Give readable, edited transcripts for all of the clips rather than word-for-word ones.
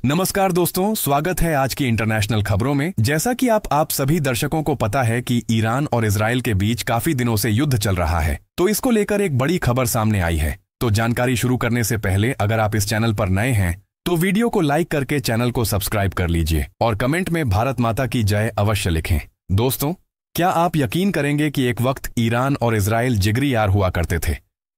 नमस्कार दोस्तों, स्वागत है आज की इंटरनेशनल खबरों में। जैसा कि आप सभी दर्शकों को पता है कि ईरान और इजराइल के बीच काफी दिनों से युद्ध चल रहा है, तो इसको लेकर एक बड़ी खबर सामने आई है। तो जानकारी शुरू करने से पहले अगर आप इस चैनल पर नए हैं तो वीडियो को लाइक करके चैनल को सब्सक्राइब कर लीजिए और कमेंट में भारत माता की जय अवश्य लिखें। दोस्तों, क्या आप यकीन करेंगे कि एक वक्त ईरान और इजराइल जिगरी यार हुआ करते थे।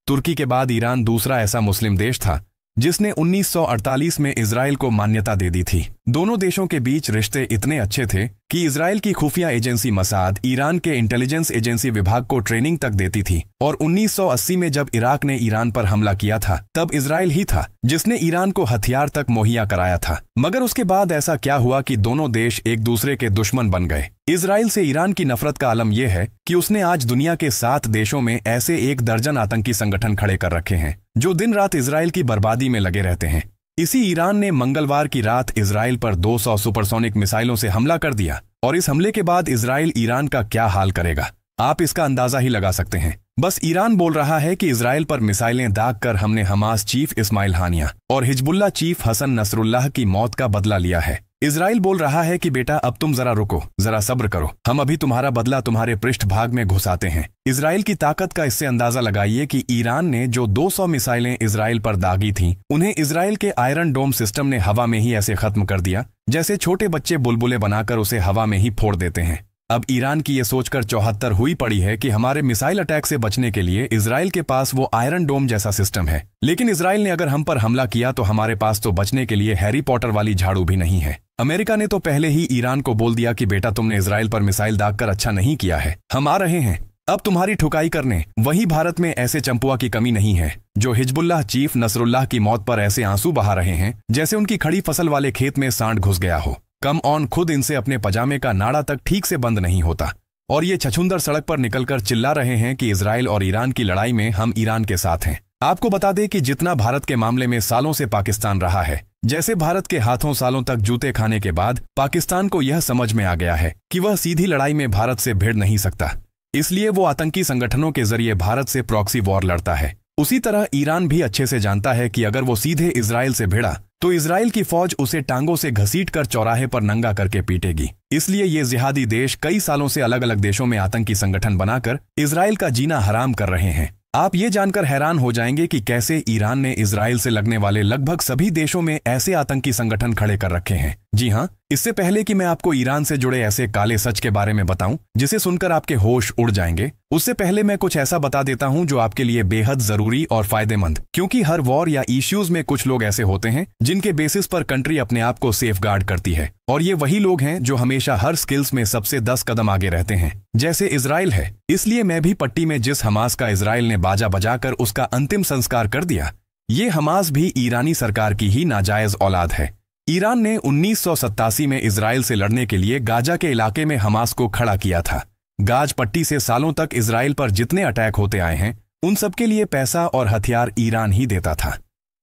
तुर्की के बाद ईरान दूसरा ऐसा मुस्लिम देश था जिसने 1948 में इजराइल को मान्यता दे दी थी। दोनों देशों के बीच रिश्ते इतने अच्छे थे कि इजराइल की खुफिया एजेंसी मसाद ईरान के इंटेलिजेंस एजेंसी विभाग को ट्रेनिंग तक देती थी। और 1980 में जब इराक ने ईरान पर हमला किया था तब इजराइल ही था जिसने ईरान को हथियार तक मुहैया कराया था। मगर उसके बाद ऐसा क्या हुआ कि दोनों देश एक दूसरे के दुश्मन बन गए। इजराइल से ईरान की नफरत का आलम यह है कि उसने आज दुनिया के 7 देशों में ऐसे 1 दर्जन आतंकी संगठन खड़े कर रखे हैं जो दिन रात इजराइल की बर्बादी में लगे रहते हैं। इसी ईरान ने मंगलवार की रात इजराइल पर 200 सुपरसोनिक मिसाइलों से हमला कर दिया और इस हमले के बाद इजराइल ईरान का क्या हाल करेगा, आप इसका अंदाजा ही लगा सकते हैं। बस ईरान बोल रहा है कि इजराइल पर मिसाइलें दागकर हमने हमास चीफ इस्माइल हानिया और हिजबुल्लाह चीफ हसन नसरुल्लाह की मौत का बदला लिया है। इजराइल बोल रहा है कि बेटा अब तुम जरा रुको, जरा सब्र करो, हम अभी तुम्हारा बदला तुम्हारे पृष्ठभाग में घुसाते हैं। इजराइल की ताकत का इससे अंदाजा लगाइए कि ईरान ने जो 200 मिसाइलें इजराइल पर दागी थीं, उन्हें इजराइल के आयरन डोम सिस्टम ने हवा में ही ऐसे खत्म कर दिया जैसे छोटे बच्चे बुलबुले बनाकर उसे हवा में ही फोड़ देते हैं। अब ईरान की ये सोचकर 74 हुई पड़ी है कि हमारे मिसाइल अटैक से बचने के लिए इजराइल के पास वो आयरन डोम जैसा सिस्टम है, लेकिन इजराइल ने अगर हम पर हमला किया तो हमारे पास तो बचने के लिए हैरी पॉटर वाली झाड़ू भी नहीं है। अमेरिका ने तो पहले ही ईरान को बोल दिया कि बेटा तुमने इजराइल पर मिसाइल दागकर अच्छा नहीं किया है, हम आ रहे हैं अब तुम्हारी ठुकाई करने। वहीं भारत में ऐसे चंपुआ की कमी नहीं है जो हिजबुल्लाह चीफ नसरुल्लाह की मौत पर ऐसे आंसू बहा रहे हैं जैसे उनकी खड़ी फसल वाले खेत में सांड घुस गया हो। कम ऑन, खुद इनसे अपने पजामे का नाड़ा तक ठीक से बंद नहीं होता और ये छछूंदर सड़क पर निकलकर चिल्ला रहे हैं कि इजराइल और ईरान की लड़ाई में हम ईरान के साथ हैं। आपको बता दें कि जितना भारत के मामले में सालों से पाकिस्तान रहा है, जैसे भारत के हाथों सालों तक जूते खाने के बाद पाकिस्तान को यह समझ में आ गया है कि वह सीधी लड़ाई में भारत से भिड़ नहीं सकता, इसलिए वो आतंकी संगठनों के जरिए भारत से प्रॉक्सी वॉर लड़ता है। उसी तरह ईरान भी अच्छे से जानता है कि अगर वो सीधे इजराइल से भिड़ा तो इजराइल की फौज उसे टांगों से घसीटकर चौराहे पर नंगा करके पीटेगी। इसलिए ये जिहादी देश कई सालों से अलग अलग देशों में आतंकी संगठन बनाकर इजराइल का जीना हराम कर रहे हैं। आप ये जानकर हैरान हो जाएंगे कि कैसे ईरान ने इजराइल से लगने वाले लगभग सभी देशों में ऐसे आतंकी संगठन खड़े कर रखे हैं। जी हाँ, इससे पहले कि मैं आपको ईरान से जुड़े ऐसे काले सच के बारे में बताऊं जिसे सुनकर आपके होश उड़ जाएंगे, उससे पहले मैं कुछ ऐसा बता देता हूं जो आपके लिए बेहद जरूरी और फायदेमंद, क्योंकि हर वॉर या इश्यूज में कुछ लोग ऐसे होते हैं जिनके बेसिस पर कंट्री अपने आप को सेफगार्ड करती है, और ये वही लोग हैं जो हमेशा हर स्किल्स में सबसे 10 कदम आगे रहते हैं, जैसे इजराइल है। इसलिए मैं भी पट्टी में जिस हमास का इजराइल ने बाजा बजाकर उसका अंतिम संस्कार कर दिया, ये हमास भी ईरानी सरकार की ही नाजायज औलाद है। ईरान ने 1987 में इजराइल से लड़ने के लिए गाजा के इलाके में हमास को खड़ा किया था। गाज पट्टी से सालों तक इजराइल पर जितने अटैक होते आए हैं उन सबके लिए पैसा और हथियार ईरान ही देता था।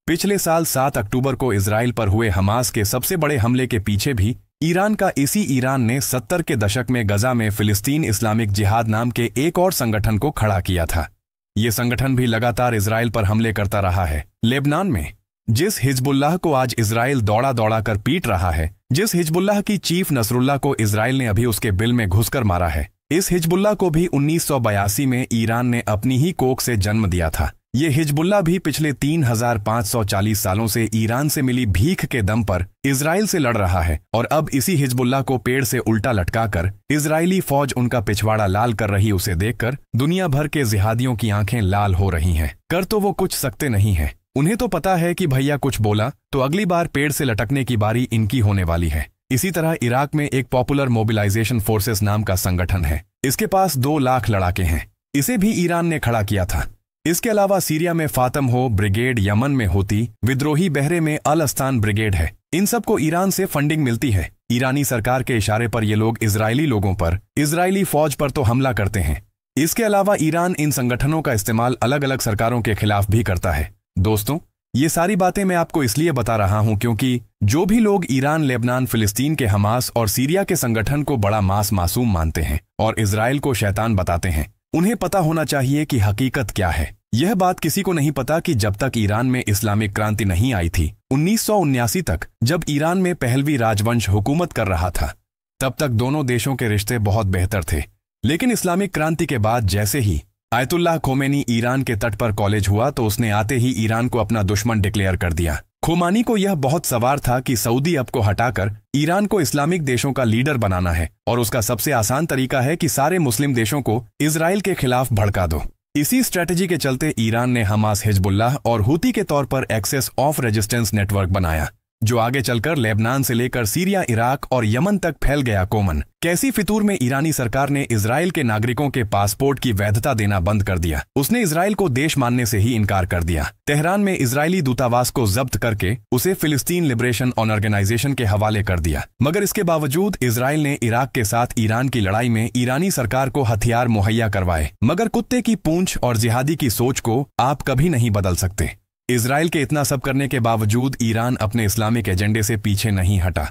पिछले साल 7 अक्टूबर को इजराइल पर हुए हमास के सबसे बड़े हमले के पीछे भी ईरान का इसी ईरान ने 70 के दशक में गजा में फिलिस्तीन इस्लामिक जिहाद नाम के एक और संगठन को खड़ा किया था। ये संगठन भी लगातार इजराइल पर हमले करता रहा है। लेबनान में जिस हिजबुल्लाह को आज इजराइल दौड़ा दौड़ा कर पीट रहा है, जिस हिजबुल्लाह की चीफ नसरुल्लाह को इजराइल ने अभी उसके बिल में घुसकर मारा है, इस हिजबुल्लाह को भी 1982 में ईरान ने अपनी ही कोख से जन्म दिया था। ये हिजबुल्लाह भी पिछले 3540 सालों से ईरान से मिली भीख के दम पर इजराइल से लड़ रहा है, और अब इसी हिजबुल्लाह को पेड़ से उल्टा लटकाकर इजरायली फौज उनका पिछवाड़ा लाल कर रही उसे देखकर दुनिया भर के जिहादियों की आंखें लाल हो रही हैं। कर तो वो कुछ सकते नहीं है, उन्हें तो पता है कि भैया कुछ बोला तो अगली बार पेड़ से लटकने की बारी इनकी होने वाली है। इसी तरह इराक में एक पॉपुलर मोबिलाइजेशन फोर्सेस नाम का संगठन है। इसके पास 2 लाख लड़ाके हैं। इसे भी ईरान ने खड़ा किया था। इसके अलावा सीरिया में फातम हो ब्रिगेड, यमन में होती विद्रोही बहरे में अल अस्तान ब्रिगेड है। इन सबको ईरान से फंडिंग मिलती है। ईरानी सरकार के इशारे पर ये लोग इजरायली लोगों पर, इजरायली फौज पर तो हमला करते हैं। इसके अलावा ईरान इन संगठनों का इस्तेमाल अलग अलग सरकारों के खिलाफ भी करता है। दोस्तों, ये सारी बातें मैं आपको इसलिए बता रहा हूं क्योंकि जो भी लोग ईरान, लेबनान, फिलिस्तीन के हमास और सीरिया के संगठन को बड़ा मासूम मानते हैं और इजराइल को शैतान बताते हैं, उन्हें पता होना चाहिए कि हकीकत क्या है। यह बात किसी को नहीं पता कि जब तक ईरान में इस्लामिक क्रांति नहीं आई थी 1979 तक, जब ईरान में पहलवी राजवंश हुकूमत कर रहा था, तब तक दोनों देशों के रिश्ते बहुत बेहतर थे। लेकिन इस्लामिक क्रांति के बाद जैसे ही आयतुल्लाह खोमेनी ईरान के तट पर कॉलेज हुआ तो उसने आते ही ईरान को अपना दुश्मन डिक्लेयर कर दिया। खोमानी को यह बहुत सवार था कि सऊदी अरब को हटाकर ईरान को इस्लामिक देशों का लीडर बनाना है और उसका सबसे आसान तरीका है कि सारे मुस्लिम देशों को इजराइल के खिलाफ भड़का दो। इसी स्ट्रेटजी के चलते ईरान ने हमास, हिजबुल्लाह और हुती के तौर पर एक्सेस ऑफ रेजिस्टेंस नेटवर्क बनाया, जो आगे चलकर लेबनान से लेकर सीरिया, इराक और यमन तक फैल गया। कोमन कैसी फितूर में ईरानी सरकार ने इजराइल के नागरिकों के पासपोर्ट की वैधता देना बंद कर दिया। उसने इजराइल को देश मानने से ही इनकार कर दिया। तेहरान में इजरायली दूतावास को जब्त करके उसे फिलिस्तीन लिबरेशन ऑर्गेनाइजेशन के हवाले कर दिया। मगर इसके बावजूद इजराइल ने इराक के साथ ईरान की लड़ाई में ईरानी सरकार को हथियार मुहैया करवाए। मगर कुत्ते की पूंछ और जिहादी की सोच को आप कभी नहीं बदल सकते। इजराइल के इतना सब करने के बावजूद ईरान अपने इस्लामिक एजेंडे से पीछे नहीं हटा।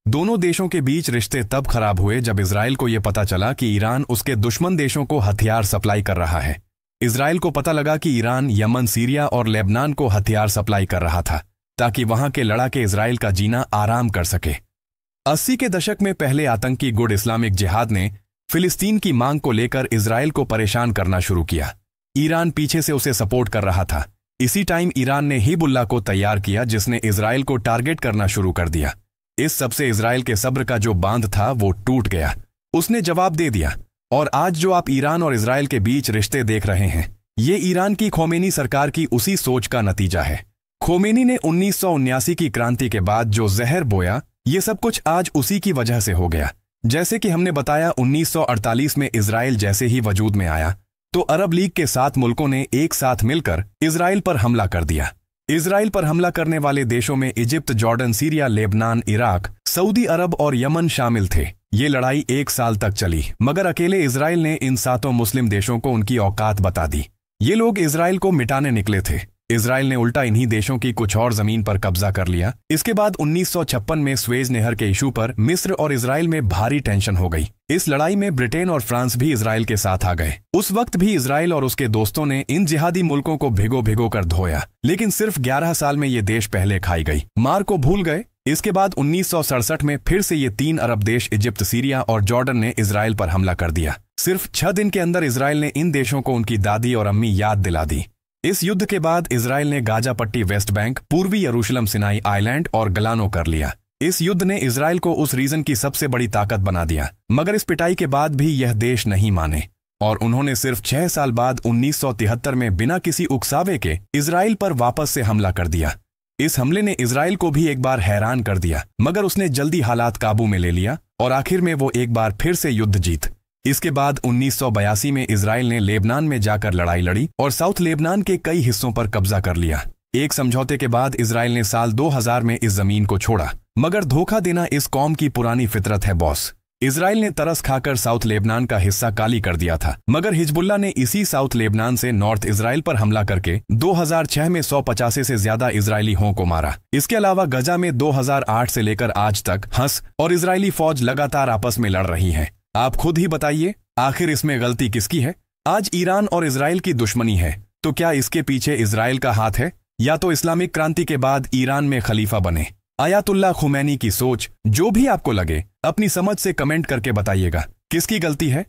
दोनों देशों के बीच रिश्ते तब खराब हुए जब इजराइल को यह पता चला कि ईरान उसके दुश्मन देशों को हथियार सप्लाई कर रहा है। इजराइल को पता लगा कि ईरान यमन, सीरिया और लेबनान को हथियार सप्लाई कर रहा था ताकि वहां के लड़ाके इजराइल का जीना आराम कर सके। 80 के दशक में पहले आतंकी गुट इस्लामिक जिहाद ने फिलिस्तीन की मांग को लेकर इजराइल को परेशान करना शुरू किया। ईरान पीछे से उसे सपोर्ट कर रहा था। इसी टाइम ईरान ने हिजबुल्लाह को तैयार किया, जिसने इजराइल को टारगेट करना शुरू कर दिया। इस सबसे इजराइल के सब्र का जो बांध था वो टूट गया। उसने जवाब दे दिया और आज जो आप ईरान और इजराइल के बीच रिश्ते देख रहे हैं, ये ईरान की खोमेनी सरकार की उसी सोच का नतीजा है। खोमेनी ने 1979 की क्रांति के बाद जो जहर बोया, ये सब कुछ आज उसी की वजह से हो गया। जैसे कि हमने बताया, 1948 में इजराइल जैसे ही वजूद में आया तो अरब लीग के 7 मुल्कों ने एक साथ मिलकर इजराइल पर हमला कर दिया। इजराइल पर हमला करने वाले देशों में Egypt, Jordan, Syria, Lebanon, Iraq, Saudi Arab और यमन शामिल थे। ये लड़ाई 1 साल तक चली, मगर अकेले इजराइल ने इन 7 मुस्लिम देशों को उनकी औकात बता दी। ये लोग इजराइल को मिटाने निकले थे। इजराइल ने उल्टा इन्हीं देशों की कुछ और जमीन पर कब्जा कर लिया। इसके बाद 1956 में स्वेज नहर के इशू पर मिस्र और इजराइल में भारी टेंशन हो गई। इस लड़ाई में ब्रिटेन और फ्रांस भी इजराइल के साथ आ गए। उस वक्त भी इजराइल और उसके दोस्तों ने इन जिहादी मुल्कों को भिगो भिगो कर धोया, लेकिन सिर्फ 11 साल में ये देश पहले खाई गई। मार को भूल गए। इसके बाद 1967 में फिर से ये 3 अरब देश इजिप्ट, सीरिया और जॉर्डन ने इजराइल पर हमला कर दिया। सिर्फ 6 दिन के अंदर इजराइल ने इन देशों को उनकी दादी और अम्मी याद दिला दी। इस युद्ध के बाद इजराइल ने गाजा पट्टी, वेस्ट बैंक, पूर्वी यरूशलेम, सिनाई आइलैंड और गलानो कर लिया। इस युद्ध ने इजराइल को उस रीजन की सबसे बड़ी ताकत बना दिया। मगर इस पिटाई के बाद भी यह देश नहीं माने और उन्होंने सिर्फ 6 साल बाद 1973 में बिना किसी उकसावे के इजराइल पर वापस से हमला कर दिया। इस हमले ने इजराइल को भी एक बार हैरान कर दिया, मगर उसने जल्दी हालात काबू में ले लिया और आखिर में वो एक बार फिर से युद्ध जीत। इसके बाद 1982 में इजराइल ने लेबनान में जाकर लड़ाई लड़ी और साउथ लेबनान के कई हिस्सों पर कब्जा कर लिया। एक समझौते के बाद इजराइल ने साल 2000 में इस जमीन को छोड़ा, मगर धोखा देना इस कौम की पुरानी फितरत है बॉस। इजराइल ने तरस खाकर साउथ लेबनान का हिस्सा काली कर दिया था, मगर हिजबुल्लाह ने इसी साउथ लेबनान से नॉर्थ इजराइल पर हमला करके 2006 में 185 से ज्यादा इजरायलियों को मारा। इसके अलावा गजा में 2008 से लेकर आज तक हंस और इजरायली फौज लगातार आपस में लड़ रही है। आप खुद ही बताइए, आखिर इसमें गलती किसकी है? आज ईरान और इजराइल की दुश्मनी है, तो क्या इसके पीछे इजराइल का हाथ है, या तो इस्लामिक क्रांति के बाद ईरान में खलीफा बने आयतुल्लाह खुमैनी की सोच? जो भी आपको लगे अपनी समझ से कमेंट करके बताइएगा, किसकी गलती है?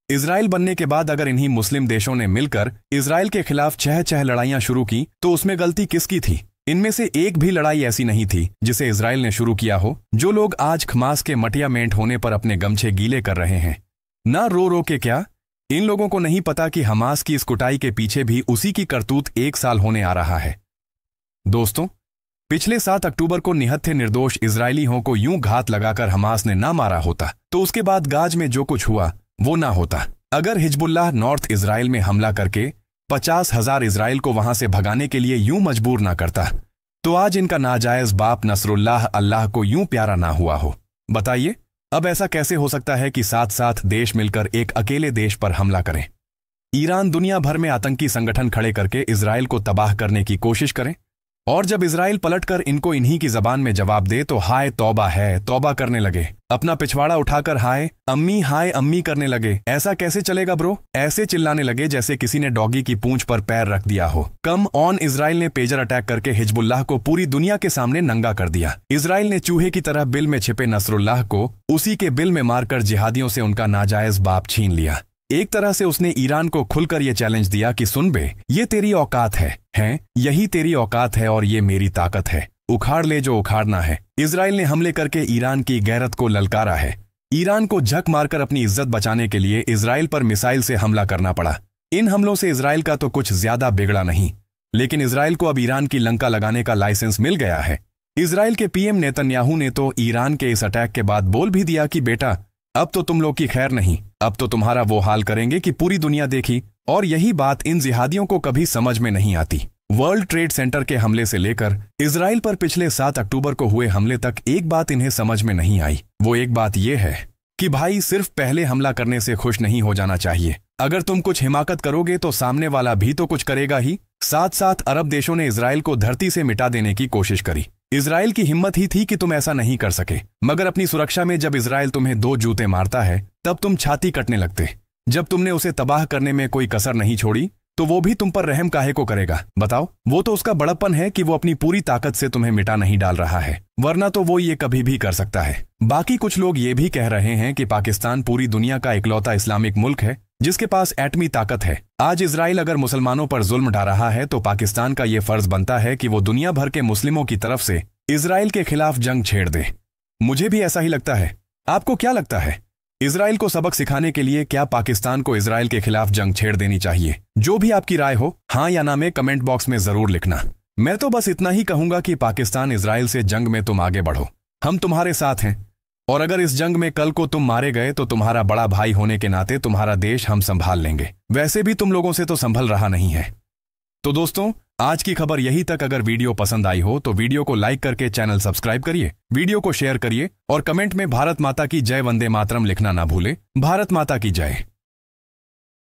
इजराइल बनने के बाद अगर इन्हीं मुस्लिम देशों ने मिलकर इजराइल के खिलाफ 6 लड़ाइयां शुरू की तो उसमें गलती किसकी थी? इनमें से एक भी लड़ाई ऐसी नहीं थी जिसे इजराइल ने शुरू किया हो। जो लोग आज खमास के मटिया मेंट होने पर अपने गमछे गीले कर रहे हैं, ना रो रो के क्या, इन लोगों को नहीं पता कि हमास की इस कुटाई के पीछे भी उसी की करतूत 1 साल होने आ रहा है। दोस्तों, पिछले 7 अक्टूबर को निहत्थे निर्दोष इजरायलियों को यूं घात लगाकर हमास ने ना मारा होता तो उसके बाद गाज में जो कुछ हुआ वो ना होता। अगर हिजबुल्लाह नॉर्थ इजराइल में हमला करके 50,000 इजराइल को वहां से भगाने के लिए यूं मजबूर ना करता तो आज इनका नाजायज बाप नसरुल्लाह अल्लाह को यूं प्यारा ना हुआ हो। बताइए, अब ऐसा कैसे हो सकता है कि 7 देश मिलकर एक अकेले देश पर हमला करें? ईरान दुनिया भर में आतंकी संगठन खड़े करके इजराइल को तबाह करने की कोशिश करें और जब इजराइल पलटकर इनको इन्हीं की जबान में जवाब दे तो हाय तौबा है, तौबा करने लगे। अपना पिछवाड़ा उठाकर हाय अम्मी करने लगे। ऐसा कैसे चलेगा ब्रो? ऐसे चिल्लाने लगे जैसे किसी ने डॉगी की पूंछ पर पैर रख दिया हो। कम ऑन, इजराइल ने पेजर अटैक करके हिजबुल्लाह को पूरी दुनिया के सामने नंगा कर दिया। इजराइल ने चूहे की तरह बिल में छिपे नसरुल्लाह को उसी के बिल में मारकर जिहादियों से उनका नाजायज बाप छीन लिया। एक तरह से उसने ईरान को खुलकर ये चैलेंज दिया कि सुन बे, ये तेरी औकात है, यही तेरी औकात है और ये मेरी ताकत है, उखाड़ ले जो उखाड़ना है। इजराइल ने हमले करके ईरान की गैरत को ललकारा है। ईरान को झक मारकर अपनी इज्जत बचाने के लिए इजराइल पर मिसाइल से हमला करना पड़ा। इन हमलों से इजराइल का तो कुछ ज्यादा बिगड़ा नहीं, लेकिन इजराइल को अब ईरान की लंका लगाने का लाइसेंस मिल गया है। इजराइल के पीएम नेतन्याहू ने तो ईरान के इस अटैक के बाद बोल भी दिया कि बेटा, अब तो तुम लोग की खैर नहीं, अब तो तुम्हारा वो हाल करेंगे कि पूरी दुनिया देखी। और यही बात इन जिहादियों को कभी समझ में नहीं आती। वर्ल्ड ट्रेड सेंटर के हमले से लेकर इजराइल पर पिछले 7 अक्टूबर को हुए हमले तक एक बात इन्हें समझ में नहीं आई। वो एक बात यह है कि भाई, सिर्फ पहले हमला करने से खुश नहीं हो जाना चाहिए। अगर तुम कुछ हिमाकत करोगे तो सामने वाला भी तो कुछ करेगा ही। साथ साथ अरब देशों ने इजराइल को धरती से मिटा देने की कोशिश करी। इजराइल की हिम्मत ही थी कि तुम ऐसा नहीं कर सके, मगर अपनी सुरक्षा में जब इजराइल तुम्हें 2 जूते मारता है तब तुम छाती कटने लगते। जब तुमने उसे तबाह करने में कोई कसर नहीं छोड़ी तो वो भी तुम पर रहम काहे को करेगा? बताओ, वो तो उसका बड़प्पन है कि वो अपनी पूरी ताकत से तुम्हें मिटा नहीं डाल रहा है, वरना तो वो ये कभी भी कर सकता है। बाकी कुछ लोग ये भी कह रहे हैं कि पाकिस्तान पूरी दुनिया का इकलौता इस्लामिक मुल्क है जिसके पास एटमी ताकत है। आज इजराइल अगर मुसलमानों पर जुल्म ढा रहा है तो पाकिस्तान का ये फर्ज बनता है कि वो दुनिया भर के मुस्लिमों की तरफ से इजराइल के खिलाफ जंग छेड़ दे। मुझे भी ऐसा ही लगता है। आपको क्या लगता है? इजराइल को सबक सिखाने के लिए क्या पाकिस्तान को इजराइल के खिलाफ जंग छेड़ देनी चाहिए? जो भी आपकी राय हो, हाँ या ना में कमेंट बॉक्स में जरूर लिखना। मैं तो बस इतना ही कहूंगा कि पाकिस्तान इजराइल से जंग में तुम आगे बढ़ो, हम तुम्हारे साथ हैं। और अगर इस जंग में कल को तुम मारे गए तो तुम्हारा बड़ा भाई होने के नाते तुम्हारा देश हम संभाल लेंगे। वैसे भी तुम लोगों से तो संभल रहा नहीं है। तो दोस्तों, आज की खबर यही तक। अगर वीडियो पसंद आई हो तो वीडियो को लाइक करके चैनल सब्सक्राइब करिए, वीडियो को शेयर करिए और कमेंट में भारत माता की जय, वंदे मातरम लिखना ना भूले। भारत माता की जय।